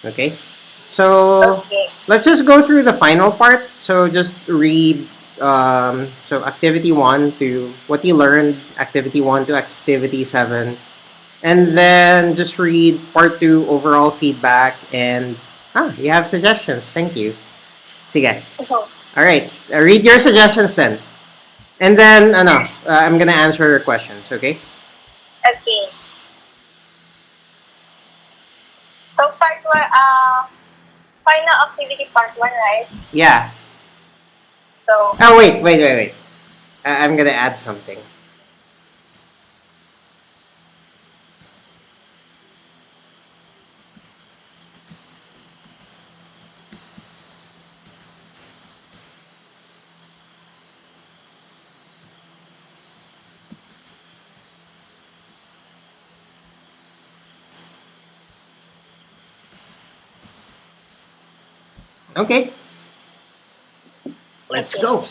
Okay? So, Okay. let's just go through the final part. So, just read so activity 1 to what you learned, activity 1 to activity 7. And then just read part 2, overall feedback, and you have suggestions. Thank you. Sige. Mhm. All right. Read your suggestions then. And then, I'm gonna answer your questions, okay? Okay. So part one, final activity part one, right? Yeah. So, Oh, wait. I'm gonna add something. Okay. Let's okay. go.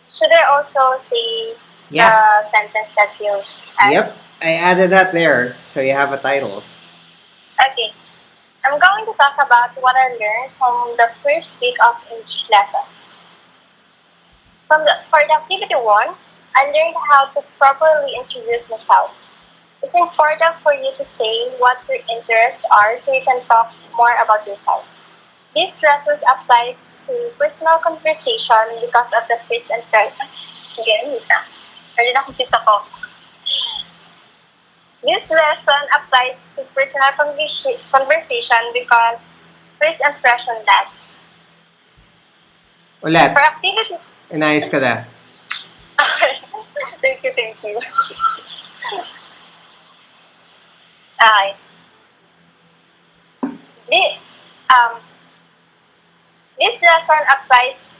Should I also say Yeah. the sentence that you add? Yep. I added that there, so you have a title. Okay. I'm going to talk about what I learned from the first week of English lessons. For the activity one, I learned how to properly introduce myself. It's important for you to say what your interests are so you can talk more about yourself. This lesson applies to personal conversation because of the first and third. Again, wait na. Medyo na-confuse ako. This lesson applies to personal conversation because first impression lasts. Ulit. For activity, Inayos ka na. thank you. Okay. This, um, this lesson applies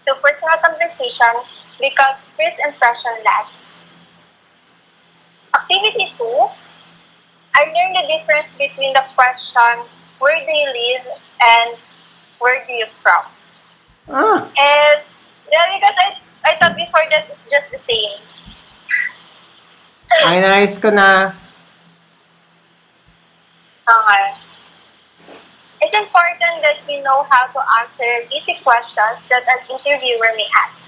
to personal conversation because first impression lasts. Activity 2, I learned the difference between the question, where do you live, and where do you from? Ah, And yeah, because I thought before that it's just the same. inayos ko na. Okay. It's important that you know how to answer basic questions that an interviewer may ask.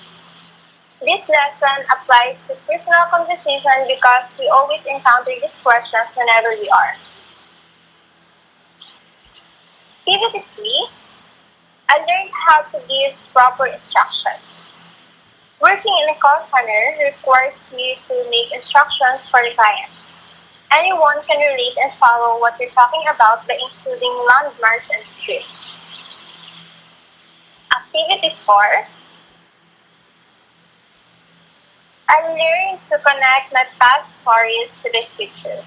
This lesson applies to personal conversation because we always encounter these questions whenever we are. Activity 3, I learned how to give proper instructions. Working in a call center requires you to make instructions for the clients. Anyone can relate and follow what you're talking about by including landmarks and streets. Activity 4, I learned to connect my past stories to the future.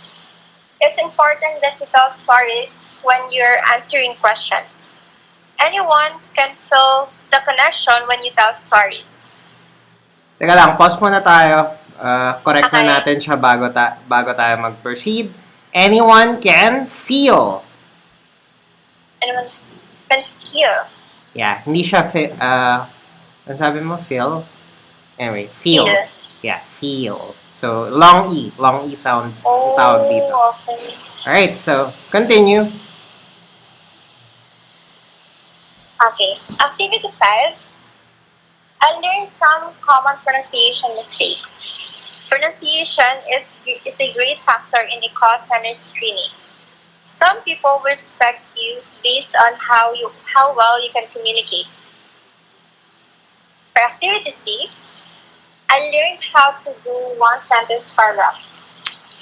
It's important that you tell stories when you're answering questions. Anyone can feel the connection when you tell stories. Teka lang, pause muna tayo. Correct na Okay. natin siya bago tayo mag-proceed. Anyone can feel. Anyone can feel. Yeah, hindi siya ano sabi mo? Feel? Anyway, feel. Feel. Yeah, feel. So, long E sound tawag dito. Oh, okay. Alright, so, continue. Okay. Activity 5, I learned some common pronunciation mistakes. Pronunciation is a great factor in a call center screening. Some people will respect you based on how well you can communicate. For activity 6, I learned how to do one sentence paragraphs.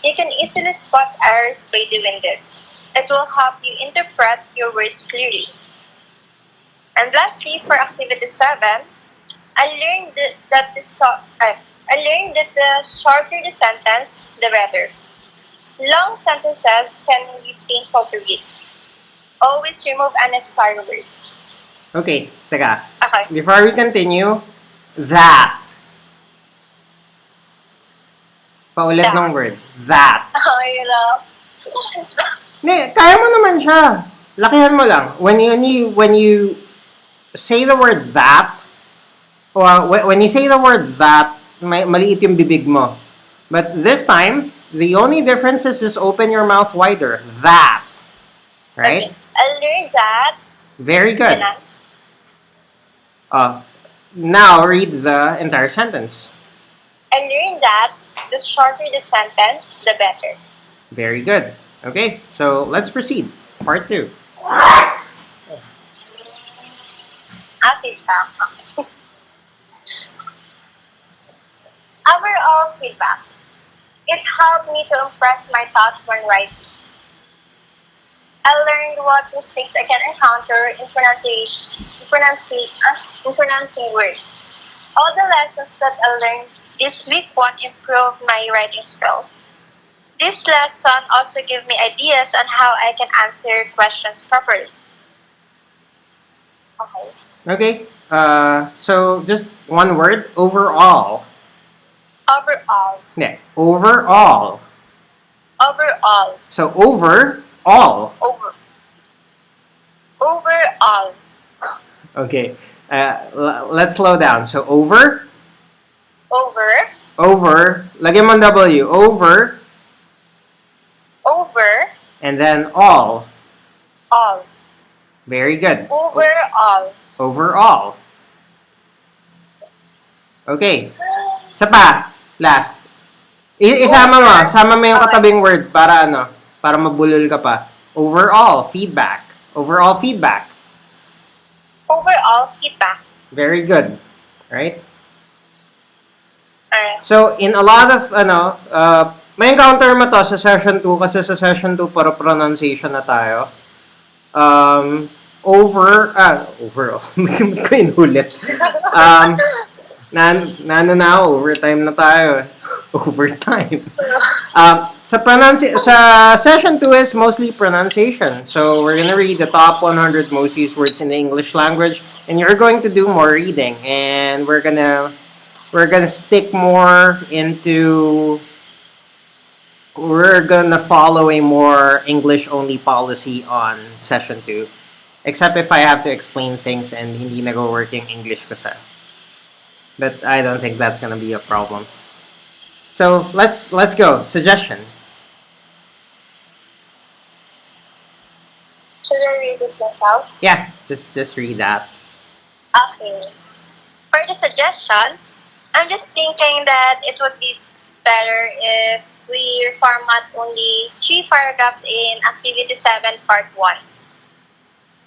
You can easily spot errors by doing this. It will help you interpret your words clearly. And lastly, for activity 7, I learned that the shorter the sentence, the better. Long sentences can be painful to read. Always remove unnecessary words. Okay, teka. Okay. Before we continue, that. Paulit That. ng word. That. Okay, love. Ne, kaya mo naman siya. Lakihan mo lang. When you say the word that, or when you say the word that, maliit yung bibig mo. But this time, The only difference is just open your mouth wider. That. Right? Okay. I learned that. Very good. Ganun. Now read the entire sentence. I learned that the shorter the sentence, the better. Very good. Okay, so let's proceed. Part 2. Feedback. Overall feedback. It helped me to impress my thoughts when writing. I learned what mistakes I can encounter in pronouncing words. All the lessons that I learned this week one improved my writing skill. This lesson also gave me ideas on how I can answer questions properly. Okay. Okay, so just one word, overall. Overall. Yeah, overall. Overall. So overall. Overall. Okay, let's slow down. So over, lagyan mo ang W, over, and then all. Very good. Overall. Okay. Isa pa. Last. Isama mo. Sama mo yung katabing word para para mabulol ka pa. Overall feedback. Overall feedback. Very good. Right? So, in a lot of, may encounter mo to sa session 2 kasi sa session 2 para pronunciation na tayo. Overall. Ba't ko inulit? Overtime na tayo. Overtime. Sa session 2 is mostly pronunciation. So we're gonna read the top 100 most used words in the English language, and you're going to do more reading, and we're gonna stick more into. We're gonna follow a more English-only policy on session 2. Except if I have to explain things and hindi nag-working English kasi. But I don't think that's gonna be a problem. So let's go. Suggestion. Should I read it myself? Yeah, just read that. Okay. For the suggestions, I'm just thinking that it would be better if we reformat only 3 paragraphs in Activity 7, Part 1.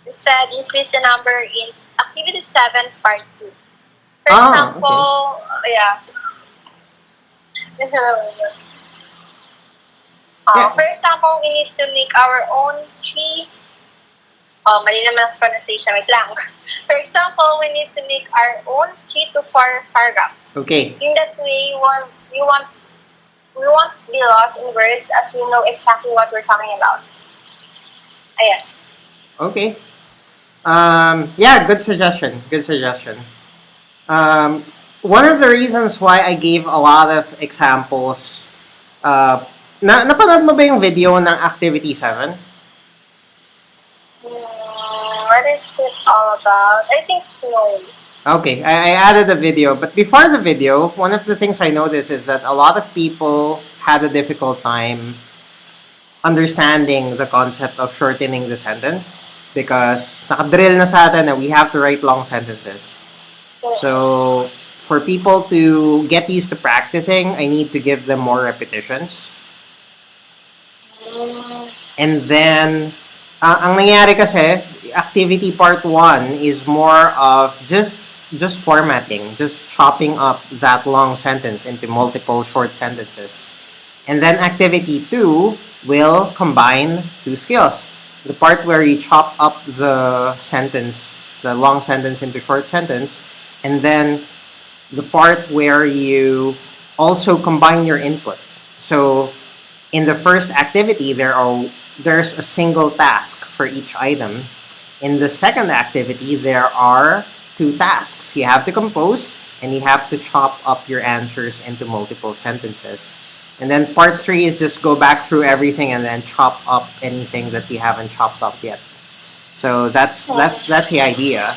Instead, increase the number in Activity 7, Part 2. For example, for example, we need to make our own 3. Mali naman ang pronunciation. Wait lang. For example, we need to make our own 3 to 4 paragraphs. Okay. In that way, we won't be lost in words as we know exactly what we're talking about. Ayan. Okay. Yeah, good suggestion. Good suggestion. One of the reasons why I gave a lot of examples, napanood mo ba yung video ng Activity 7? What is it all about? I think no. Okay, I added a video, but before the video, one of the things I noticed is that a lot of people had a difficult time understanding the concept of shortening the sentence because nakadrill na sa atin na we have to write long sentences. So, for people to get used to practicing, I need to give them more repetitions. And then, ang nangyari kasi, activity part 1 is more of just formatting, just chopping up that long sentence into multiple short sentences. And then activity 2 will combine 2 skills. The part where you chop up the sentence, the long sentence into short sentence, and then the part where you also combine your input. So in the first activity, there's a single task for each item. In the second activity, there are 2 tasks. You have to compose and you have to chop up your answers into multiple sentences. And then part 3 is just go back through everything and then chop up anything that you haven't chopped up yet. So that's the idea.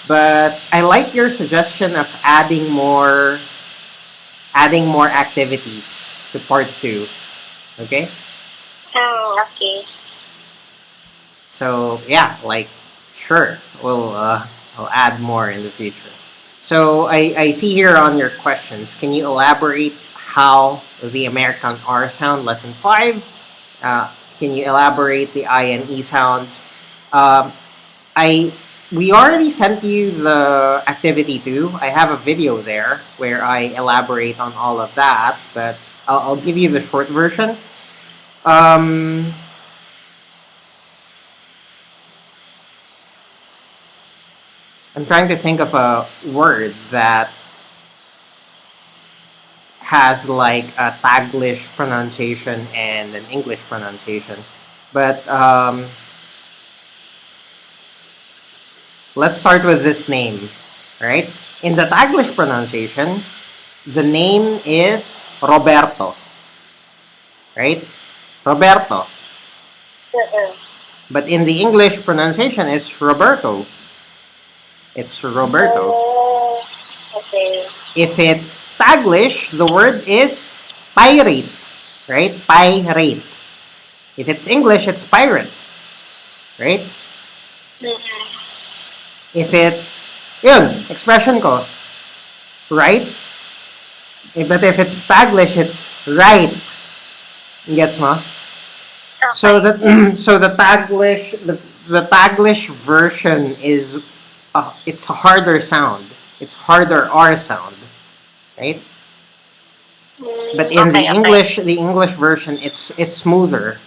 But I like your suggestion of adding more activities to part 2. Okay. Okay. So yeah, like sure, I'll add more in the future. So I see here on your questions. Can you elaborate how the American R sound lesson 5? Uh, can you elaborate the I and E sounds? Um, I we already sent you the activity 2. I have a video there where I elaborate on all of that, but I'll give you the short version. Um, I'm trying to think of a word that has like a Taglish pronunciation and an English pronunciation. But let's start with this name, right? In the Taglish pronunciation, the name is Roberto, right? Roberto. Mm-mm. But in the English pronunciation, it's Roberto. It's Roberto. Oh, okay. If it's Taglish, the word is pirate, right? Pirate. If it's English, it's pirate, right? Mm-mm. If it's, yun, expression ko, right? But if it's Taglish, it's right. Gets mo? So Okay. that Yes. so the Taglish version is it's a harder sound. It's harder R sound, right? But in Okay. Okay. The English version, it's smoother.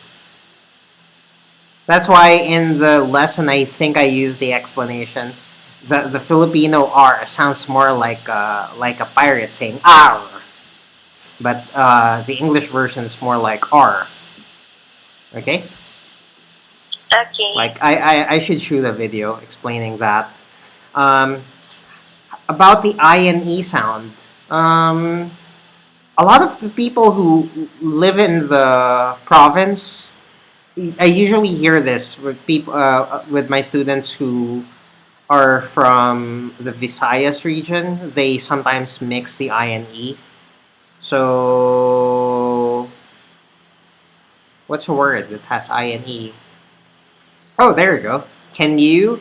That's why in the lesson, I think I used the explanation. The Filipino R sounds more like a pirate saying R, but the English version is more like R. Okay, Okay. like I should shoot a video explaining that. Um, about the I and E sound. Um, a lot of the people who live in the province, I usually hear this with people with my students who are from the Visayas region. They sometimes mix the I and E. So what's a word that has I and E? Oh, there you go. Can you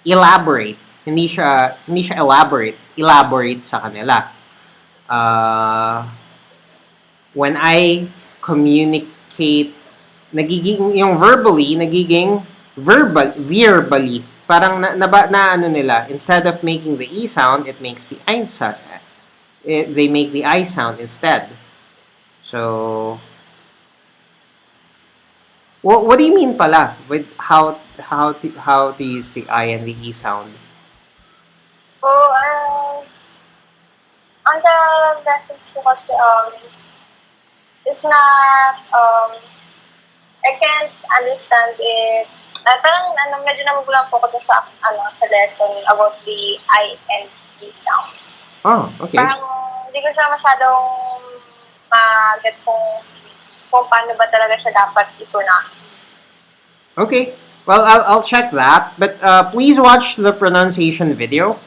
elaborate? Hindi siya elaborate sa kanila. Uh, when I communicate, nagiging, yung verbally, nagiging verbally. Parang ano nila, instead of making the E sound, it makes the I sound. They make the I sound instead. So, what do you mean pala with how to use the I and the E sound? Oh, on the lessons ko kasi, it's not, I can't understand it. Parang, medyo nagugulang po ako dun sa, sa lesson about the I and E sound. Oh, okay. Parang, hindi ko siya masyadong ma-gets kung paano ba talaga siya dapat i-pronounce. Okay. Well, I'll check that. But please watch the pronunciation video.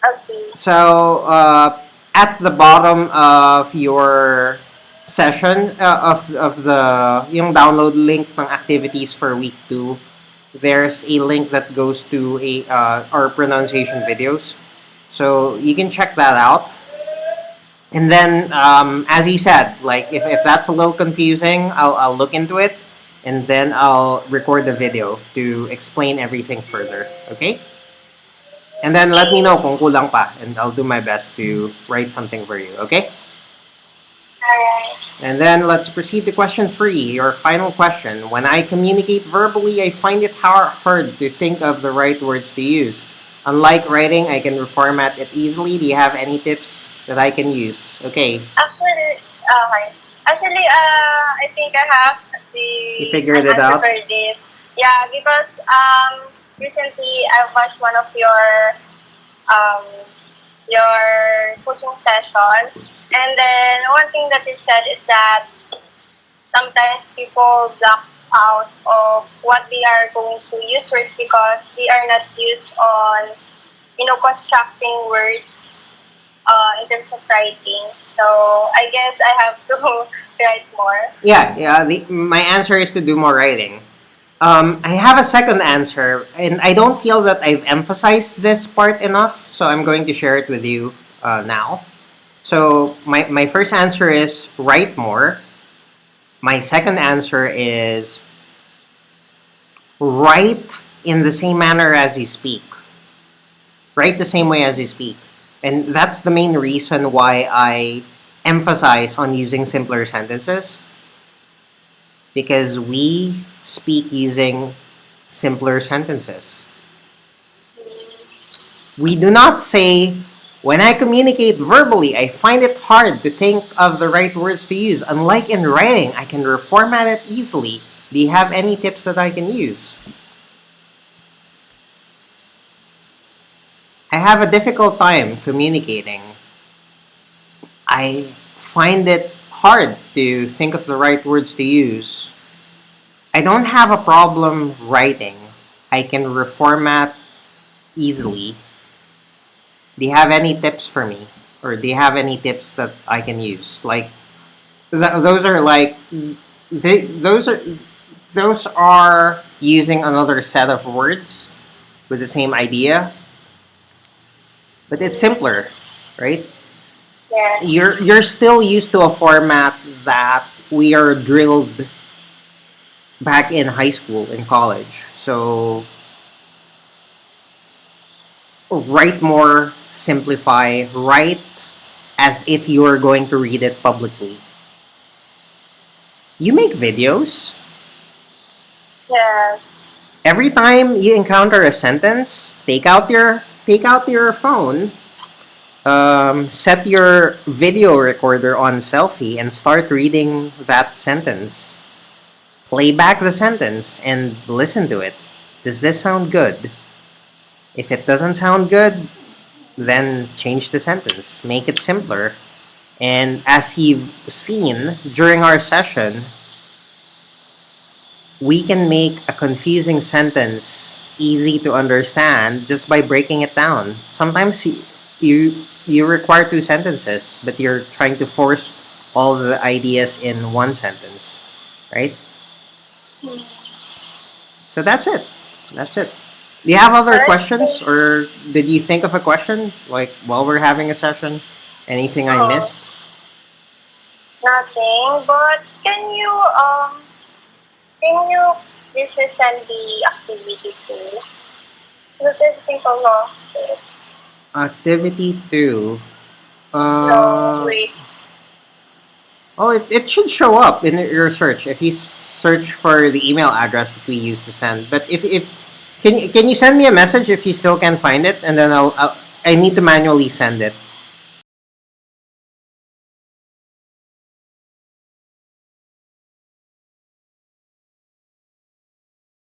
Okay. So at the bottom of your session of the yung download link ng activities for week 2, there's a link that goes to our pronunciation videos. So you can check that out. And then, as you said, like if that's a little confusing, I'll look into it, and then I'll record the video to explain everything further. Okay? And then let me know kung kulang pa, and I'll do my best to write something for you. Okay? Alright. And then let's proceed to question 3, your final question. When I communicate verbally, I find it hard to think of the right words to use. Unlike writing, I can reformat it easily. Do you have any tips that I can use? Okay. Actually, okay. Actually, I think I have You figured an it answer out? for this. Yeah, because recently I watched one of um your coaching session, and then one thing that it said is that sometimes people block out of what they are going to use words because they are not used on constructing words in terms of writing. So I guess I have to write more? Yeah. My answer is to do more writing. I have a second answer, and I don't feel that I've emphasized this part enough, so I'm going to share it with you now. So my first answer is write more. My second answer is write in the same manner as you speak. Write the same way as you speak. And that's the main reason why I emphasize on using simpler sentences, because we speak using simpler sentences. We do not say, when I communicate verbally, I find it hard to think of the right words to use. Unlike in writing, I can reformat it easily. Do you have any tips that I can use? I have a difficult time communicating. I find it hard to think of the right words to use. I don't have a problem writing. I can reformat easily. Do you have any tips for me? Or do you have any tips that I can use? Like, those are like, those are using another set of words with the same idea, but it's simpler, right? Yes. You're still used to a format that we are drilled back in high school and college. So write more, simplify, write as if you are going to read it publicly. You make videos. Yes. Every time you encounter a sentence, take out your phone, set your video recorder on selfie, and start reading that sentence. Play back the sentence and listen to it. Does this sound good? If it doesn't sound good, then change the sentence. Make it simpler. And as you've seen during our session, we can make a confusing sentence easy to understand just by breaking it down. Sometimes you require two sentences, but you're trying to force all the ideas in one sentence, right? So that's it. That's it. Do you have other questions, or did you think of a question like while we're having a session? Anything I missed? Nothing. But can you please send the activity too? Because I think I lost it. Activity 2. No, wait. Oh, it should show up in your search if you search for the email address that we used to send. But if can you send me a message if you still can't find it, and then I need to manually send it.